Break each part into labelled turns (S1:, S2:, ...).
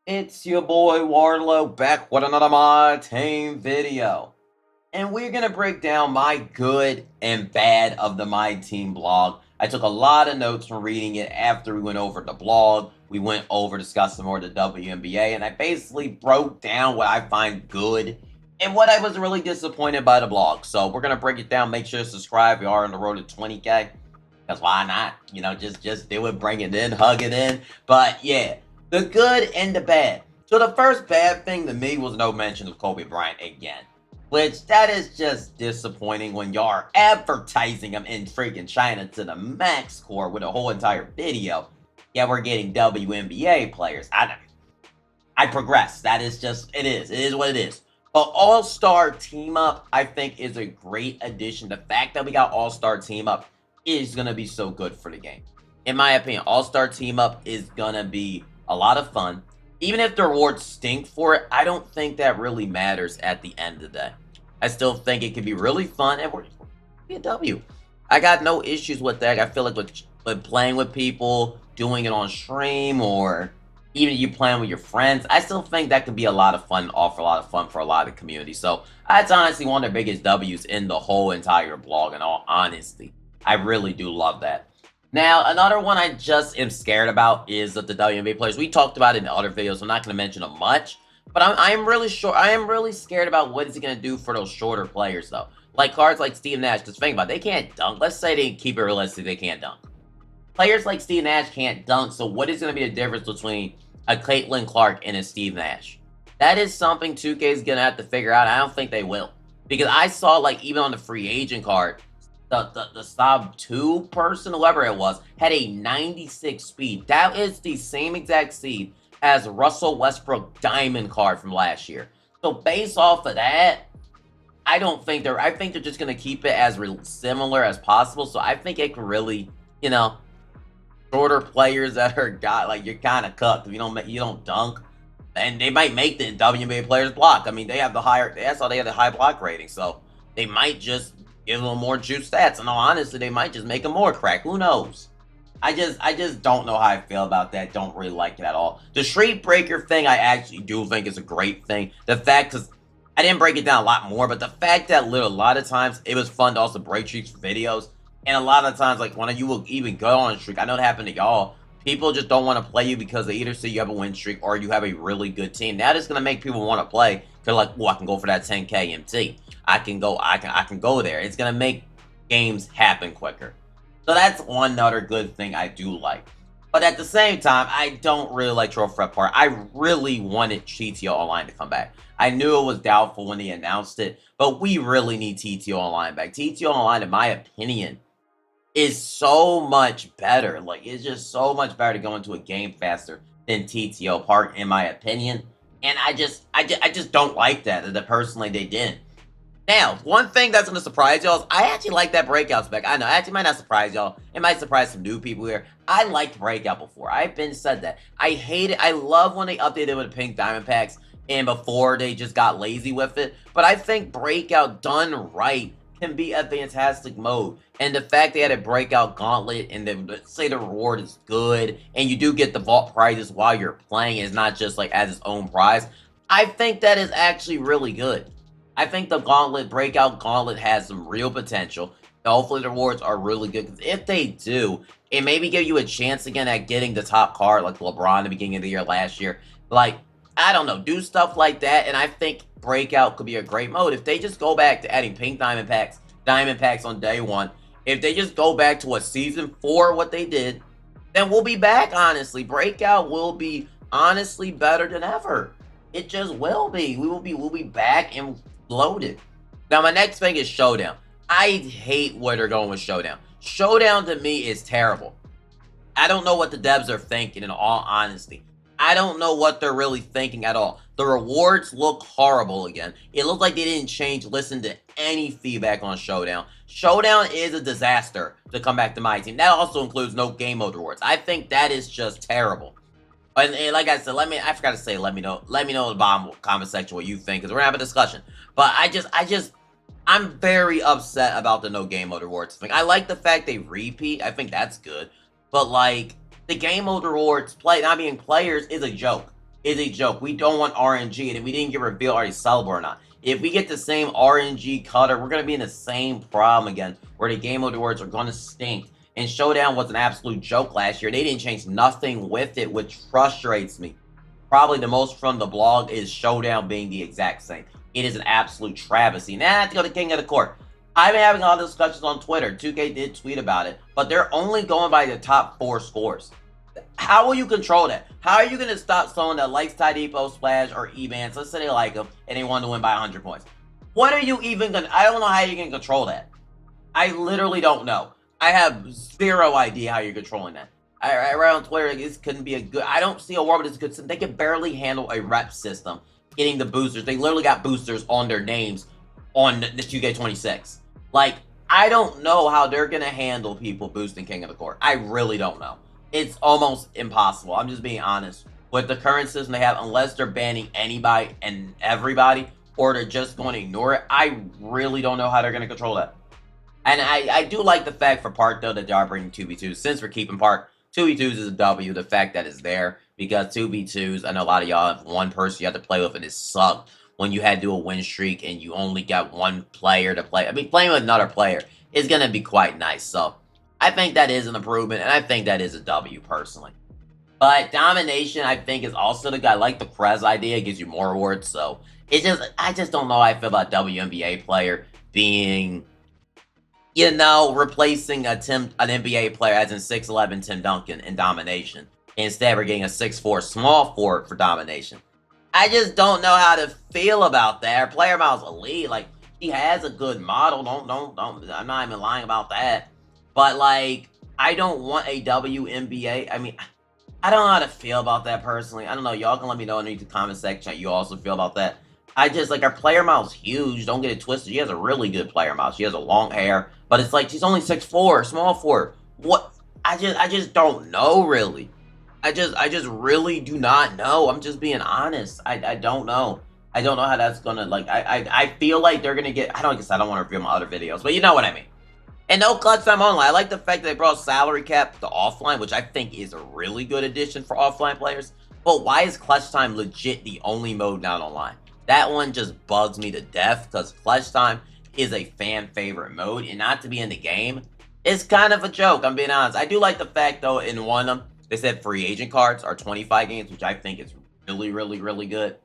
S1: It's your boy Warlow back with another MyTeam video. And we're going to break down my good and bad of the MyTeam blog. I took a lot of notes from reading it after we went over the blog. We went over discussing more of the WNBA, and I basically broke down what I find good and what I was really disappointed by the blog. So we're going to break it down. Make sure to subscribe. We are on the road to 20K. Because why not? Just do it, bring it in, hug it in. But yeah, the good and the bad. So the first bad thing to me was no mention of Kobe Bryant again. Which, that is just disappointing when y'all are advertising him in freaking China to the max core with a whole entire video. Yeah, we're getting WNBA players. I progress. That is just, it is what it is. But All-Star Team Up, I think, is a great addition. The fact that we got All-Star Team Up is going to be so good for the game. In my opinion, All-Star Team Up is going to be a lot of fun. Even if the rewards stink for it, I don't think that really matters at the end of the day. I still think it can be really fun, and we're be a W. I got no issues with that. I feel like with playing with people, doing it on stream, or even you playing with your friends, I still think that could be a lot of fun, offer a lot of fun for a lot of the community. So that's honestly one of the biggest W's in the whole entire blog, in all honesty. I really do love that. Now, another one I just am scared about is that the WNBA players. We talked about it in other videos, so I'm not going to mention them much. But I am really scared about what it's going to do for those shorter players, though. Like cards like Steve Nash, because think about it, they can't dunk. Let's say they keep it realistic, they can't dunk. Players like Steve Nash can't dunk, so what is going to be the difference between a Caitlin Clark and a Steve Nash? That is something 2K is going to have to figure out. I don't think they will. Because I saw, like, even on the free agent card, the sub 2 person, whoever it was, had a 96 speed. That is the same exact speed as Russell Westbrook diamond card from last year. So based off of that, I think they're just gonna keep it as similar as possible. So I think it can really, shorter players that are like, you're kind of cooked if you don't dunk, and they might make the WNBA players block. I mean, they have the high block rating, so they might just give them more juice stats. And honestly, they might just make them more crack. Who knows? I just don't know how I feel about that. Don't really like it at all. The Street Breaker thing, I actually do think is a great thing. The fact, because I didn't break it down a lot more, but the fact that a lot of times it was fun to also break streaks for videos. And a lot of times, like, when you will even go on a streak, I know it happened to y'all, people just don't want to play you because they either see you have a win streak or you have a really good team. That is going to make people want to play. They're like, well, I can go for that 10K MT. I can go there. It's going to make games happen quicker. So that's one other good thing I do like. But at the same time, I don't really like Trophy Prep Part. I really wanted TTO Online to come back. I knew it was doubtful when they announced it, but we really need TTO Online back. TTO Online, in my opinion, is so much better. Like, it's just so much better to go into a game faster than TTO Park, in my opinion. And I just don't like that personally they didn't. Now, one thing that's going to surprise y'all is I actually like that Breakout spec. I know, actually might not surprise y'all. It might surprise some new people here. I liked Breakout before. I've been said that. I hate it. I love when they updated with the pink diamond packs and before they just got lazy with it. But I think Breakout done right can be a fantastic mode. And the fact they had a Breakout gauntlet and let's say the reward is good and you do get the vault prizes while you're playing, it's not just like as its own prize. I think that is actually really good. I think the Breakout Gauntlet has some real potential. Hopefully the rewards are really good, because if they do, it maybe give you a chance again at getting the top card like LeBron at the beginning of the year last year. Like, I don't know, do stuff like that, and I think Breakout could be a great mode. If they just go back to adding pink diamond packs on day 1, if they just go back to a season 4 what they did, then we'll be back, honestly. Breakout will be honestly better than ever. It just will be. We'll be back and loaded. Now, my next thing is Showdown. I hate where they're going with Showdown. Showdown to me is terrible. I don't know what the devs are thinking, in all honesty. I don't know what they're really thinking at all. The rewards look horrible again. It looks like they didn't listen to any feedback on Showdown. Showdown is a disaster to come back to MyTeam. That also includes no game mode rewards. I think that is just terrible. And like I said, I forgot to say, let me know in the bottom comment section what you think, because we're gonna have a discussion. But I'm very upset about the no game mode rewards thing. I like the fact they repeat. I think that's good. But like, the game mode rewards not being players is a joke. is a joke. We don't want RNG, and we didn't get revealed are they sellable or not. If we get the same RNG cutter, we're going to be in the same problem again, where the game mode awards are going to stink. And Showdown was an absolute joke last year. They didn't change nothing with it, which frustrates me. Probably the most from the blog is Showdown being the exact same. It is an absolute travesty. Now I have to go to King of the Court. I've been having a lot of discussions on Twitter. 2K did tweet about it, but they're only going by the top 4 scores. How will you control that? How are you going to stop someone that likes Tide Depot, Splash, or E-Bands? Let's say they like them, and they want to win by 100 points. What are you even going to... I don't know how you can control that. I literally don't know. I have zero idea how you're controlling that. I read on Twitter, this couldn't be a good... I don't see a world where this good... They can barely handle a rep system, getting the boosters. They literally got boosters on their names on the 2K26. Like, I don't know how they're going to handle people boosting King of the Court. I really don't know. It's almost impossible. I'm just being honest. With the current system they have, unless they're banning anybody and everybody, or they're just going to ignore it, I really don't know how they're going to control that. And I do like the fact for Park, though, that they are bringing 2v2s. Since we're keeping Park, 2v2s is a W, the fact that it's there. Because 2v2s, I know a lot of y'all have one person you have to play with, and it sucked when you had to do a win streak and you only got one player to play. I mean, playing with another player is going to be quite nice. So, I think that is an improvement, and I think that is a W, personally. But Domination, I think, is also the guy. I like the Krez idea. It gives you more rewards. So, I just don't know how I feel about WNBA player being... you know, replacing an NBA player as in 6'11" Tim Duncan in Domination. Instead, we're getting a 6'4" small forward for Domination. I just don't know how to feel about that. Her player model's elite. Like, she has a good model. Don't. I'm not even lying about that. But, like, I don't want a WNBA. I mean, I don't know how to feel about that personally. I don't know. Y'all can let me know underneath the comment section how you also feel about that. I just, like, her player model's huge. Don't get it twisted. She has a really good player model. She has a long hair. But it's like, she's only 6'4", small forward. What? I just don't know, really. I just really do not know. I'm just being honest. I don't know. I don't know how that's gonna, like, I feel like they're gonna get, I don't want to reveal my other videos, but you know what I mean. And no clutch time online. I like the fact that they brought salary cap to offline, which I think is a really good addition for offline players. But why is clutch time legit the only mode not online? That one just bugs me to death, because clutch time is a fan favorite mode, and not to be in the game is kind of a joke. I'm being honest. I do like the fact, though, in one of them, they said free agent cards are 25 games, which I think is really good,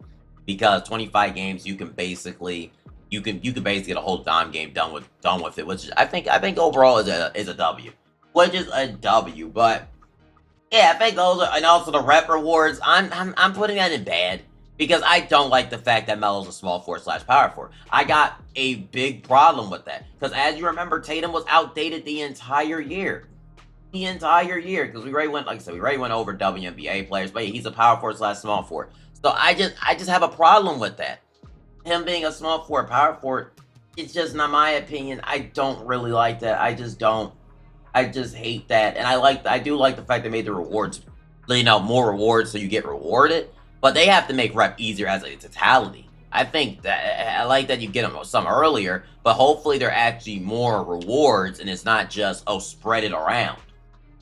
S1: because 25 games you can basically get a whole Dom game done with it, which I think overall is a W, which is a W. But yeah, I think those are, and also the rep rewards. I'm putting that in bad. Because I don't like the fact that Melo's a small forward / power forward. I got a big problem with that. Because as you remember, Tatum was outdated the entire year. Because we already went, like I said, we already went over WNBA players. But he's a power forward / small forward. So I just have a problem with that. Him being a small forward, power forward, it's just not my opinion. I don't really like that. I just don't. I just hate that. And I do like the fact they made the rewards, you know, more rewards so you get rewarded. But they have to make rep easier as a totality. I think that I like that you get them some earlier, but hopefully they're actually more rewards and it's not just, oh, spread it around.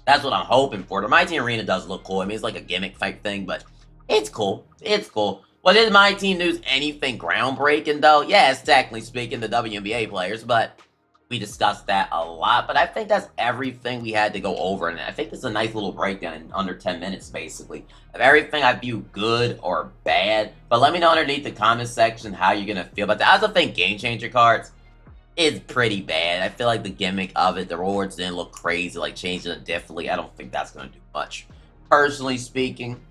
S1: That's what I'm hoping for. The MyTeam Arena does look cool. I mean, it's like a gimmick type thing, but it's cool. It's cool. Well, is MyTeam news anything groundbreaking, though? Yes, technically speaking, the WNBA players, but we discussed that a lot. But I think that's everything we had to go over, and I think this is a nice little breakdown in under 10 minutes, basically, of everything I view good or bad. But let me know underneath the comment section how you're going to feel about that. I also think Game Changer cards is pretty bad. I feel like the gimmick of it, the rewards didn't look crazy, like changing it differently. I don't think that's going to do much, personally speaking.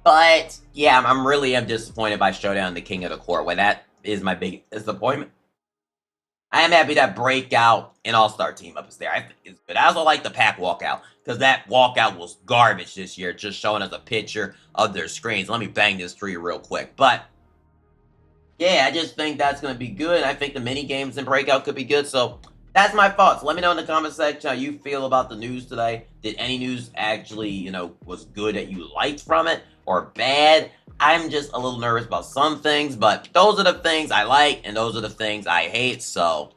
S1: But, yeah, I'm really disappointed by Showdown, the King of the Court, when that is my biggest disappointment. I am happy that Breakout and All-Star Team Up is there. I think it's good. I also like the pack walkout, because that walkout was garbage this year, just showing us a picture of their screens. Let me bang this for you real quick. But, yeah, I just think that's going to be good. I think the mini-games in Breakout could be good. So, that's my thoughts. Let me know in the comment section how you feel about the news today. Did any news actually, you know, was good that you liked from it, or bad? I'm just a little nervous about some things, but those are the things I like, and those are the things I hate, so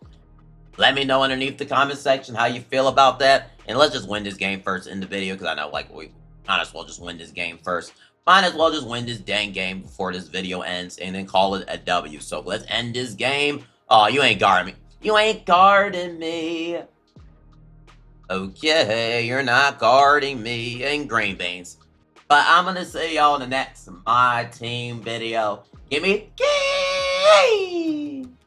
S1: let me know underneath the comment section how you feel about that, and let's just win this game first in the video, because I know, like, we might as well just win this game first. Might as well just win this dang game before this video ends and then call it a W. So let's end this game. Oh, you ain't guarding me. You ain't guarding me. Okay, you're not guarding me in green beans. But I'm gonna see y'all in the next My Team video. Give me